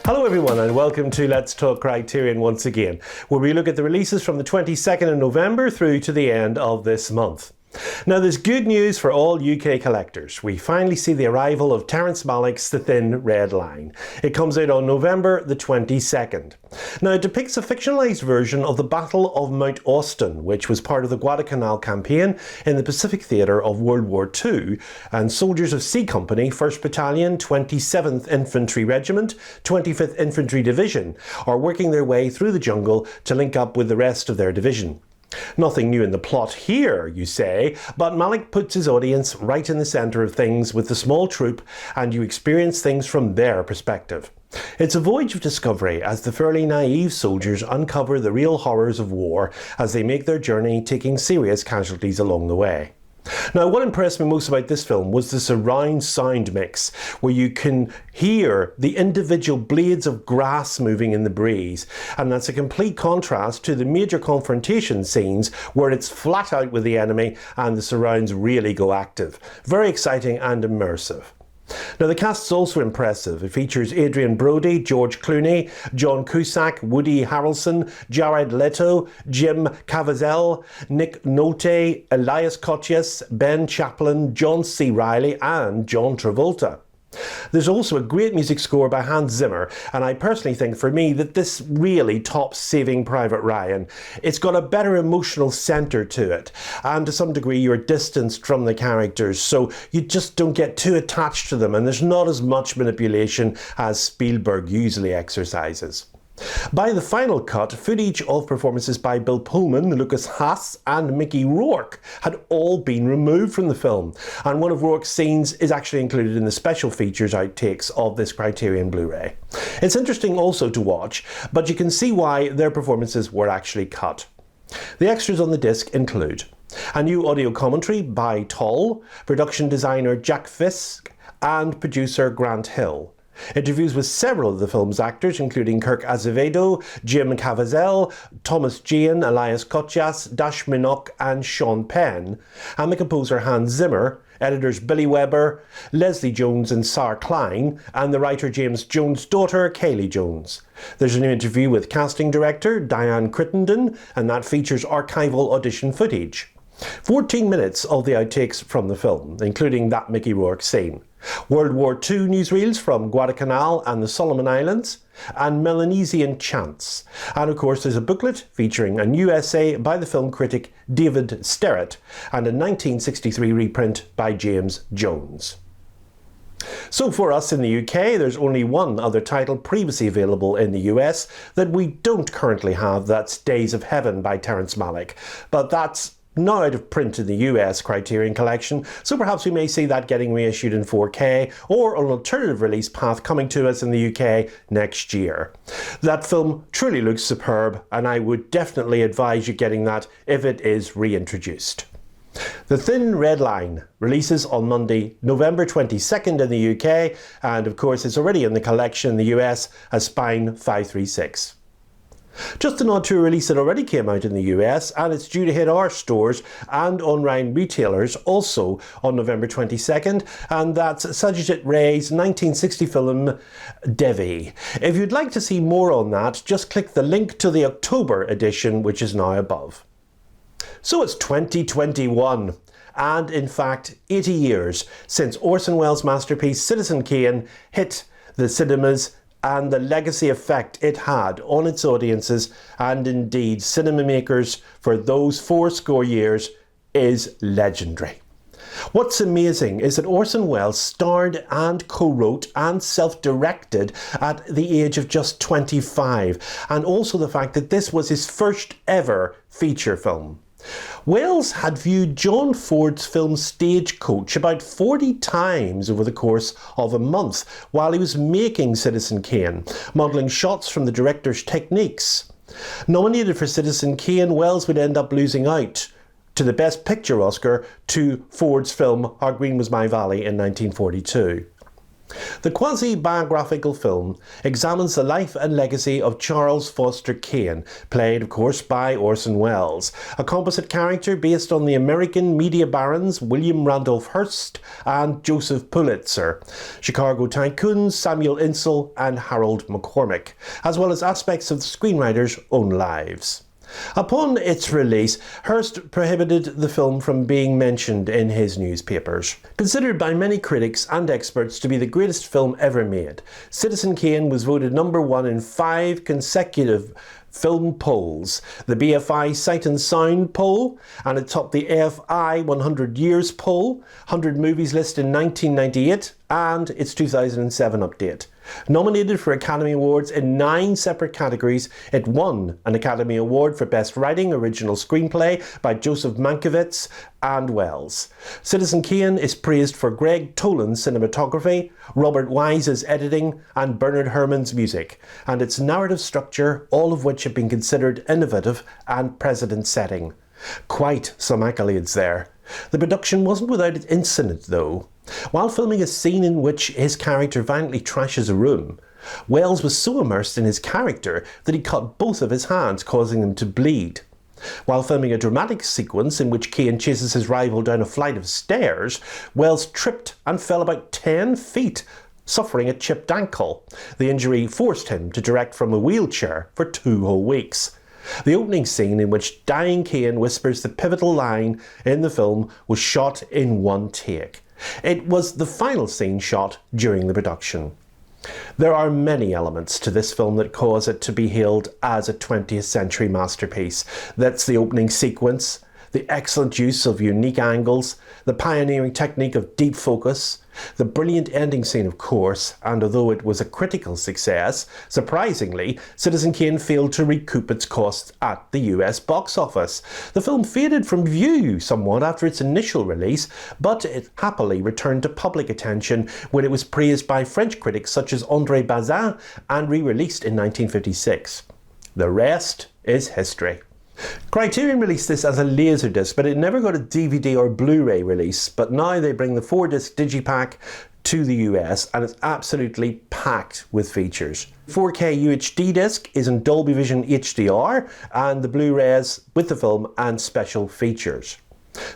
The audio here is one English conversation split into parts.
Hello everyone and welcome to Let's Talk Criterion once again, where we look at the releases from the 22nd of November through to the end of this month. Now there's good news for all UK collectors. We finally see the arrival of Terence Malik's The Thin Red Line. It comes out on November the 22nd. Now it depicts a fictionalised version of the Battle of Mount Austin, which was part of the Guadalcanal campaign in the Pacific Theatre of World War II, and soldiers of C Company, 1st Battalion, 27th Infantry Regiment, 25th Infantry Division are working their way through the jungle to link up with the rest of their division. Nothing new in the plot here, you say, but Malik puts his audience right in the centre of things with the small troop, and you experience things from their perspective. It's a voyage of discovery as the fairly naive soldiers uncover the real horrors of war as they make their journey, taking serious casualties along the way. Now, what impressed me most about this film was the surround sound mix, where you can hear the individual blades of grass moving in the breeze, and that's a complete contrast to the major confrontation scenes where it's flat out with the enemy and the surrounds really go active. Very exciting and immersive. Now the cast is also impressive. It features Adrian Brody, George Clooney, John Cusack, Woody Harrelson, Jared Leto, Jim Caviezel, Nick Nolte, Elias Koteas, Ben Chaplin, John C. Reilly and John Travolta. There's also a great music score by Hans Zimmer, and I personally think for me that this really tops Saving Private Ryan. It's got a better emotional centre to it, and to some degree you're distanced from the characters, so you just don't get too attached to them, and there's not as much manipulation as Spielberg usually exercises. By the final cut, footage of performances by Bill Pullman, Lucas Haas and Mickey Rourke had all been removed from the film, and one of Rourke's scenes is actually included in the special features outtakes of this Criterion Blu-ray. It's interesting also to watch, but you can see why their performances were actually cut. The extras on the disc include a new audio commentary by Toll, production designer Jack Fisk and producer Grant Hill. Interviews with several of the film's actors, including Kirk Azevedo, Jim Caviezel, Thomas Jane, Elias Koteas, Dash Minogue and Sean Penn, and the composer Hans Zimmer, editors Billy Weber, Leslie Jones and Sarah Klein, and the writer James Jones' daughter, Kaylee Jones. There's a new interview with casting director Diane Crittenden, and that features archival audition footage. 14 minutes of the outtakes from the film, including that Mickey Rourke scene. World War II newsreels from Guadalcanal and the Solomon Islands, and Melanesian chants. And of course there's a booklet featuring a new essay by the film critic David Sterrett and a 1963 reprint by James Jones. So for us in the UK, there's only one other title previously available in the US that we don't currently have. That's Days of Heaven by Terence Malick, but that's now out of print in the US Criterion Collection, so perhaps we may see that getting reissued in 4K or an alternative release path coming to us in the UK next year. That film truly looks superb, and I would definitely advise you getting that if it is reintroduced. The Thin Red Line releases on Monday, November 22nd in the UK, and of course it's already in the collection in the US as Spine 536. Just a nod to a release that already came out in the US, and it's due to hit our stores and online retailers also on November 22nd, and that's Satyajit Ray's 1960 film Devi. If you'd like to see more on that, just click the link to the October edition, which is now above. So it's 2021. And in fact, 80 years since Orson Welles' masterpiece Citizen Kane hit the cinemas, and the legacy effect it had on its audiences and indeed cinema makers for those 80 years is legendary. What's amazing is that Orson Welles starred and co-wrote and self-directed at the age of just 25, and also the fact that this was his first ever feature film. Welles had viewed John Ford's film Stagecoach about 40 times over the course of a month while he was making Citizen Kane, modelling shots from the director's techniques. Nominated for Citizen Kane, Welles would end up losing out to the Best Picture Oscar to Ford's film How Green Was My Valley in 1942. The quasi-biographical film examines the life and legacy of Charles Foster Kane, played of course by Orson Welles, a composite character based on the American media barons William Randolph Hearst and Joseph Pulitzer, Chicago tycoons Samuel Insull and Harold McCormick, as well as aspects of the screenwriter's own lives. Upon its release, Hearst prohibited the film from being mentioned in his newspapers. Considered by many critics and experts to be the greatest film ever made, Citizen Kane was voted #1 in 5 consecutive film polls, the BFI Sight and Sound poll, and it topped the AFI 100 Years poll, 100 Movies list in 1998, and its 2007 update. Nominated for Academy Awards in 9 separate categories, it won an Academy Award for Best Writing Original Screenplay by Joseph Mankiewicz and Welles. Citizen Kane is praised for Greg Tolan's cinematography, Robert Wise's editing, and Bernard Herrmann's music, and its narrative structure, all of which have been considered innovative and precedent-setting. Quite some accolades there. The production wasn't without its incident, though. While filming a scene in which his character violently trashes a room, Welles was so immersed in his character that he cut both of his hands, causing them to bleed. While filming a dramatic sequence in which Kian chases his rival down a flight of stairs, Welles tripped and fell about 10 feet, suffering a chipped ankle. The injury forced him to direct from a wheelchair for 2 whole weeks. The opening scene in which dying Kian whispers the pivotal line in the film was shot in 1 take. It was the final scene shot during the production. There are many elements to this film that cause it to be hailed as a 20th century masterpiece. That's the opening sequence, the excellent use of unique angles, the pioneering technique of deep focus, the brilliant ending scene of course, and although it was a critical success, surprisingly, Citizen Kane failed to recoup its costs at the US box office. The film faded from view somewhat after its initial release, but it happily returned to public attention when it was praised by French critics such as André Bazin and re-released in 1956. The rest is history. Criterion released this as a Laserdisc, but it never got a DVD or Blu-ray release, but now they bring the 4-disc digipack to the US and it's absolutely packed with features. 4K UHD disc is in Dolby Vision HDR and the Blu-rays with the film and special features.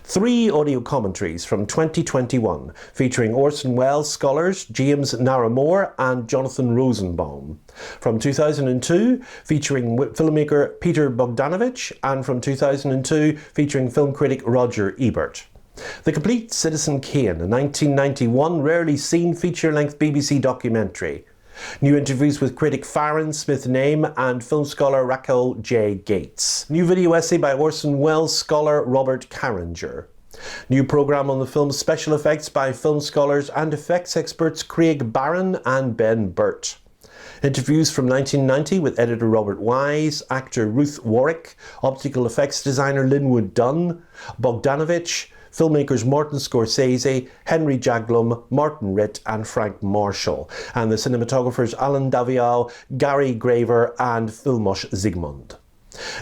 3 audio commentaries from 2021 featuring Orson Welles scholars James Naramore and Jonathan Rosenbaum. From 2002 featuring filmmaker Peter Bogdanovich, and from 2002 featuring film critic Roger Ebert. The complete Citizen Kane, a 1991 rarely seen feature-length BBC documentary. New interviews with critic Farron Smith-Name and film scholar Raquel J. Gates. New video essay by Orson Welles scholar Robert Carringer. New programme on the film's special effects by film scholars and effects experts Craig Barron and Ben Burt. Interviews from 1990 with editor Robert Wise, actor Ruth Warwick, optical effects designer Linwood Dunn, Bogdanovich, filmmakers Martin Scorsese, Henry Jaglom, Martin Ritt and Frank Marshall, and the cinematographers Alan Daviau, Gary Graver and Vilmos Zsigmond.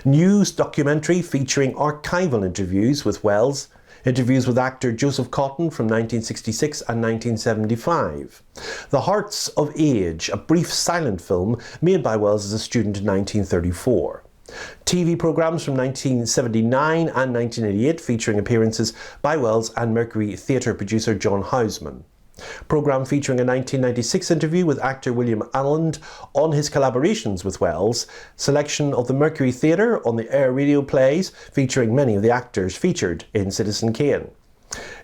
News documentary featuring archival interviews with Welles, interviews with actor Joseph Cotton from 1966 and 1975. The Hearts of Age, a brief silent film made by Welles as a student in 1934. TV programmes from 1979 and 1988 featuring appearances by Welles and Mercury Theatre producer John Houseman. Programme featuring a 1996 interview with actor William Alland on his collaborations with Welles, selection of the Mercury Theatre on the air radio plays featuring many of the actors featured in Citizen Kane.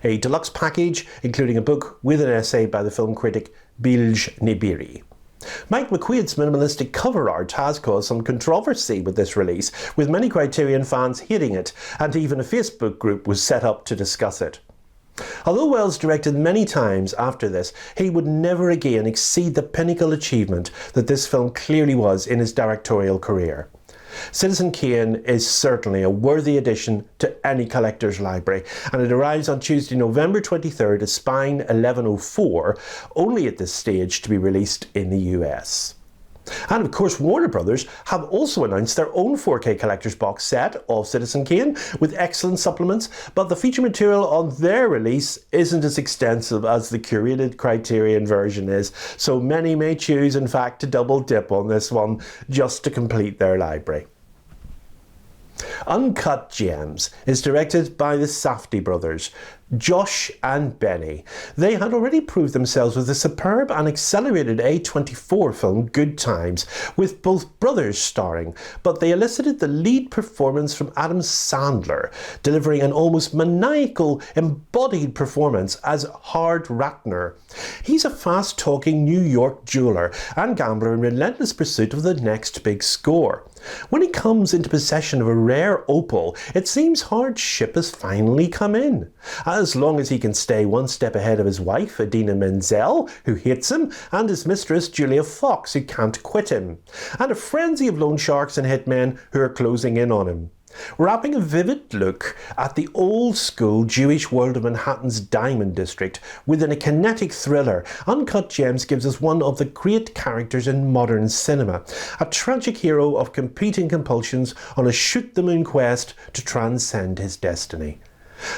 A deluxe package including a book with an essay by the film critic Bilge Nibiri. Mike McQuaid's minimalistic cover art has caused some controversy with this release, with many Criterion fans hating it, and even a Facebook group was set up to discuss it. Although Welles directed many times after this, he would never again exceed the pinnacle achievement that this film clearly was in his directorial career. Citizen Kane is certainly a worthy addition to any collector's library, and it arrives on Tuesday, November 23rd at Spine 1104, only at this stage to be released in the US. And of course, Warner Brothers have also announced their own 4K collector's box set of Citizen Kane with excellent supplements, but the feature material on their release isn't as extensive as the curated Criterion version is, so many may choose in fact to double dip on this one just to complete their library. Uncut Gems is directed by the Safdie Brothers, Josh and Benny. They had already proved themselves with the superb and accelerated A24 film Good Times, with both brothers starring, but they elicited the lead performance from Adam Sandler, delivering an almost maniacal, embodied performance as Hard Ratner. He's a fast-talking New York jeweller and gambler in relentless pursuit of the next big score. When he comes into possession of a rare opal, it seems hardship has finally come in. As long as he can stay one step ahead of his wife, Idina Menzel, who hates him, and his mistress, Julia Fox, who can't quit him, and a frenzy of loan sharks and hitmen who are closing in on him. Wrapping a vivid look at the old-school Jewish world of Manhattan's Diamond District within a kinetic thriller, Uncut Gems gives us one of the great characters in modern cinema, a tragic hero of competing compulsions on a shoot-the-moon quest to transcend his destiny.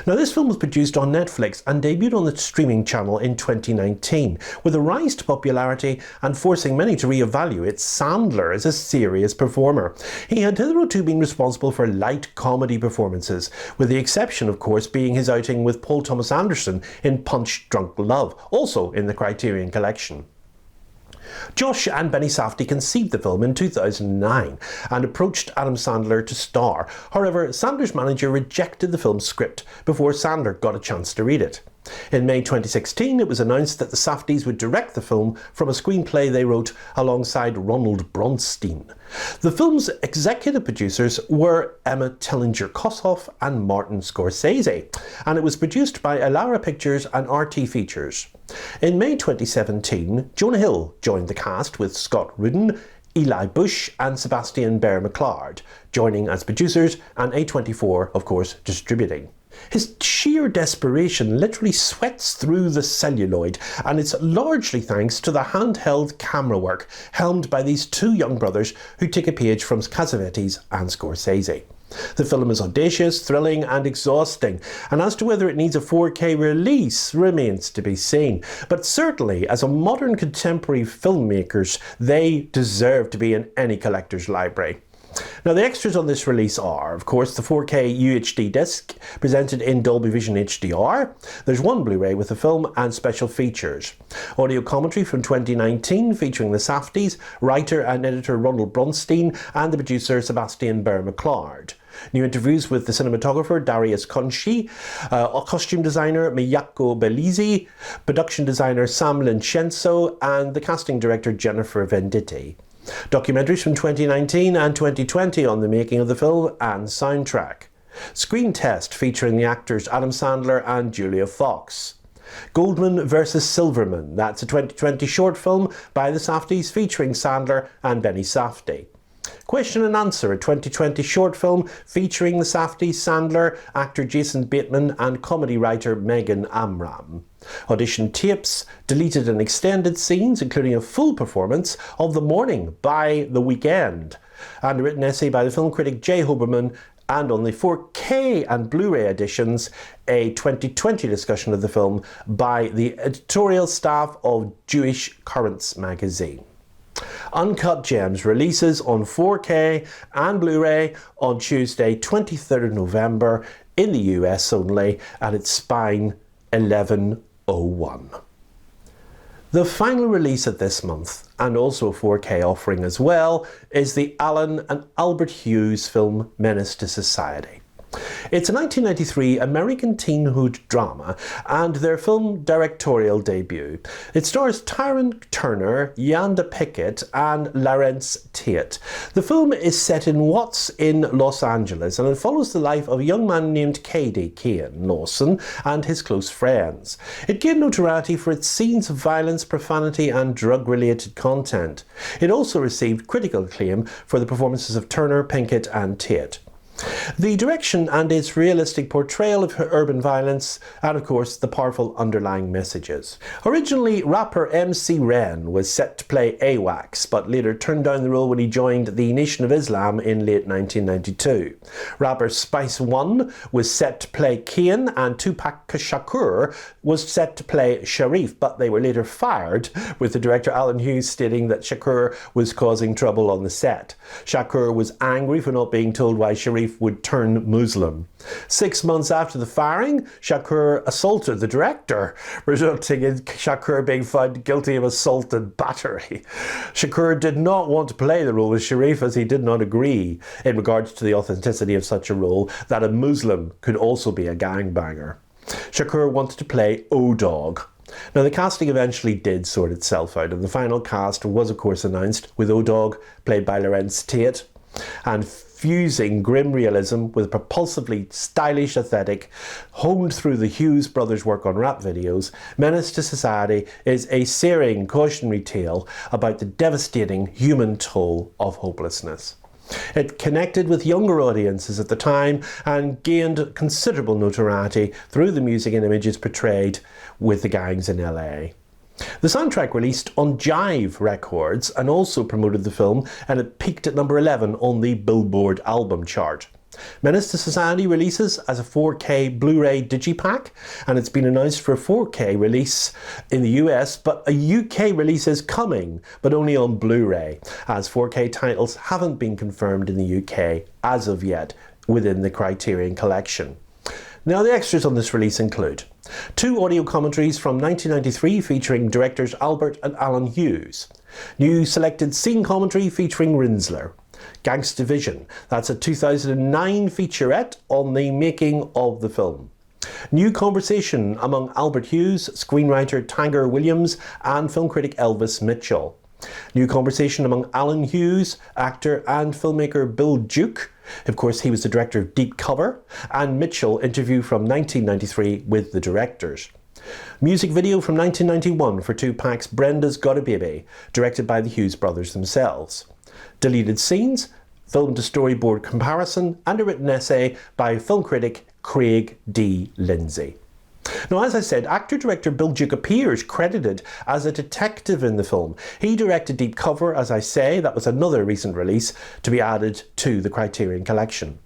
Now, this film was produced on Netflix and debuted on the streaming channel in 2019, with a rise to popularity and forcing many to re-evaluate Sandler as a serious performer. He had hitherto been responsible for light comedy performances, with the exception, of course, being his outing with Paul Thomas Anderson in Punch Drunk Love, also in the Criterion Collection. Josh and Benny Safdie conceived the film in 2009 and approached Adam Sandler to star. However, Sandler's manager rejected the film's script before Sandler got a chance to read it. In May 2016, it was announced that the Safdies would direct the film from a screenplay they wrote alongside Ronald Bronstein. The film's executive producers were Emma Tillinger-Kossoff and Martin Scorsese, and it was produced by Elara Pictures and RT Features. In May 2017, Jonah Hill joined the cast with Scott Rudin, Eli Bush and Sebastian Bear-McLeod, joining as producers, and A24, of course, distributing. His sheer desperation literally sweats through the celluloid, and it's largely thanks to the handheld camera work helmed by these two young brothers who take a page from Cassavetes and Scorsese. The film is audacious, thrilling and exhausting, and as to whether it needs a 4K release remains to be seen. But certainly, as a modern contemporary filmmakers, they deserve to be in any collector's library. Now, the extras on this release are, of course, the 4K UHD disc presented in Dolby Vision HDR. There's one Blu-ray with the film and special features. Audio commentary from 2019 featuring the Safdies, writer and editor Ronald Bronstein and the producer Sebastian Bear-McLeod. New interviews with the cinematographer Darius Conchi, costume designer Miyako Belize, production designer Sam Lincenso and the casting director Jennifer Venditti. Documentaries from 2019 and 2020 on the making of the film and soundtrack. Screen test featuring the actors Adam Sandler and Julia Fox. Goldman vs. Silverman, that's a 2020 short film by the Safdies featuring Sandler and Benny Safdie. Question and Answer, a 2020 short film featuring the Safdies, Sandler, actor Jason Bateman and comedy writer Megan Amram. Audition tapes, deleted and extended scenes, including a full performance of The Morning by The Weeknd, and a written essay by the film critic Jay Hoberman, and on the 4K and Blu-ray editions, a 2020 discussion of the film by the editorial staff of Jewish Currents magazine. Uncut Gems releases on 4K and Blu-ray on Tuesday 23rd November in the US only at its spine 1101. The final release of this month, and also a 4K offering as well, is the Alan and Albert Hughes film Menaces Society. It's a 1993 American teenhood drama and their film directorial debut. It stars Tyron Turner, Yanda Pickett and Lawrence Tate. The film is set in what's in Los Angeles, and it follows the life of a young man named Kian Lawson and his close friends. It gained notoriety for its scenes of violence, profanity and drug-related content. It also received critical acclaim for the performances of Turner, Pickett and Tate. The direction and its realistic portrayal of urban violence, and of course the powerful underlying messages. Originally, rapper MC Ren was set to play AWACS, but later turned down the role when he joined the Nation of Islam in late 1992. Rapper Spice One was set to play Kian, and Tupac Shakur was set to play Sharif, but they were later fired, with the director Alan Hughes stating that Shakur was causing trouble on the set. Shakur was angry for not being told why Sharif would turn Muslim. 6 months after the firing, Shakur assaulted the director, resulting in Shakur being found guilty of assault and battery. Shakur did not want to play the role of Sharif, as he did not agree, in regards to the authenticity of such a role, that a Muslim could also be a gangbanger. Shakur wanted to play O-Dog. Now, the casting eventually did sort itself out, and the final cast was of course announced, with O-Dog played by Larenz Tate, and fusing grim realism with a propulsively stylish aesthetic honed through the Hughes brothers' work on rap videos, Menaces Society is a searing cautionary tale about the devastating human toll of hopelessness. It connected with younger audiences at the time and gained considerable notoriety through the music and images portrayed with the gangs in LA. The soundtrack released on Jive Records and also promoted the film, and it peaked at number 11 on the Billboard album chart. Menaces Society releases as a 4K Blu-ray digipack, and it's been announced for a 4K release in the US, but a UK release is coming, but only on Blu-ray, as 4K titles haven't been confirmed in the UK as of yet within the Criterion Collection. Now, the extras on this release include 2 audio commentaries from 1993 featuring directors Albert and Alan Hughes, new selected scene commentary featuring Rinsler, Gangsta Vision, that's a 2009 featurette on the making of the film, new conversation among Albert Hughes, screenwriter Tiger Williams and film critic Elvis Mitchell, new conversation among Alan Hughes, actor and filmmaker Bill Duke, of course he was the director of Deep Cover, and Mitchell interview from 1993 with the directors. Music video from 1991 for Tupac's Brenda's Got a Baby, directed by the Hughes brothers themselves. Deleted scenes, film to storyboard comparison, and a written essay by film critic Craig D. Lindsay. Now, as I said, actor-director Bill Duke appears credited as a detective in the film. He directed Deep Cover, as I say. That was another recent release to be added to the Criterion Collection.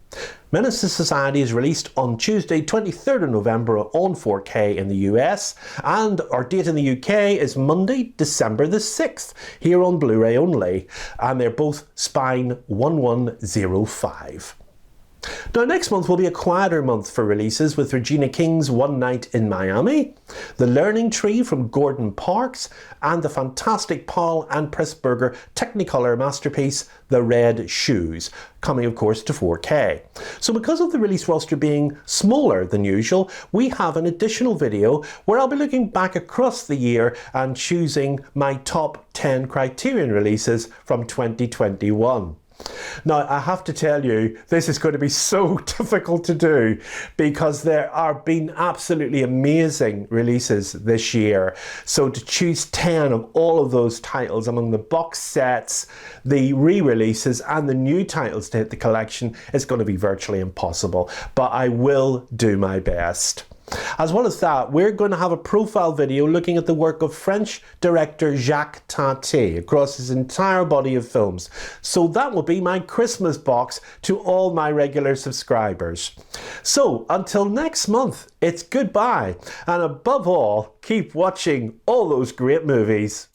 Menaces Society is released on Tuesday 23rd of November on 4K in the US, and our date in the UK is Monday, December the 6th, here on Blu-ray only, and they're both Spine 1105. Now, next month will be a quieter month for releases, with Regina King's One Night in Miami, The Learning Tree from Gordon Parks, and the fantastic Paul and Pressburger Technicolor masterpiece The Red Shoes, coming of course to 4K. So because of the release roster being smaller than usual, we have an additional video where I'll be looking back across the year and choosing my top 10 Criterion releases from 2021. Now, I have to tell you, this is going to be so difficult to do because there have been absolutely amazing releases this year. So to choose 10 of all of those titles among the box sets, the re-releases and the new titles to hit the collection is going to be virtually impossible. But I will do my best. As well as that, we're going to have a profile video looking at the work of French director Jacques Tati across his entire body of films. So that will be my Christmas box to all my regular subscribers. So until next month, it's goodbye. And above all, keep watching all those great movies.